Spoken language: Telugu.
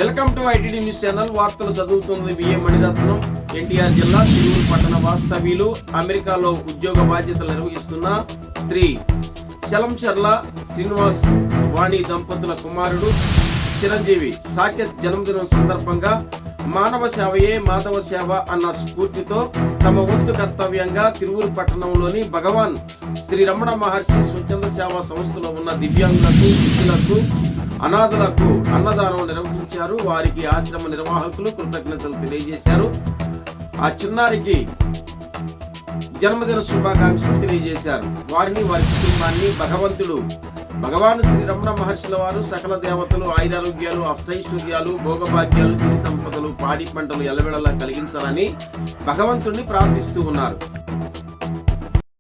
Welcome to ITD news channel. వార్తలు చదువుతుంది విఎం మణిరత్నం. ఎన్టీఆర్ జిల్లా తిరువురు పట్టణ వాస్తవ్యులు, అమెరికాలో ఉద్యోగ బాధ్యతలు నిర్వహిస్తున్న శ్రీ చలంచర్ల శ్రీనివాస్ వాణి దంపతుల కుమారుడు చిరంజీవి సాకేత్ జన్మదినం సందర్భంగా మానవ సేవయే మాధవ సేవ అన్న స్ఫూర్తితో తమ వంతు కర్తవ్యంగా తిరువురు పట్టణంలోని భగవాన్ శ్రీ రమణ మహర్షి స్వచ్ఛంద సేవా సంస్థలో ఉన్న దివ్యాంగులకు, వృద్ధులకు, అనాథులకు అన్నదానం నిర్వహించారు. వారికి ఆశ్రమ నిర్వాహకులు కృతజ్ఞతలు తెలియజేశారు. ఆ చిన్నారికి జన్మదిన శుభాకాంక్షలు తెలియజేశారు. వారిని, వారి కుటుంబాన్ని భగవాన్ శ్రీ రమణ మహర్షుల వారు సకల దేవతలు ఆయురారోగ్యాలు, అష్టైశ్వర్యాలు, భోగభాగ్యాలు, సిరి సంపదలు, పాడి పంటలు ఎల్లవేళలా కలిగించాలని భగవంతుడిని ప్రార్థిస్తూ ఉన్నారు.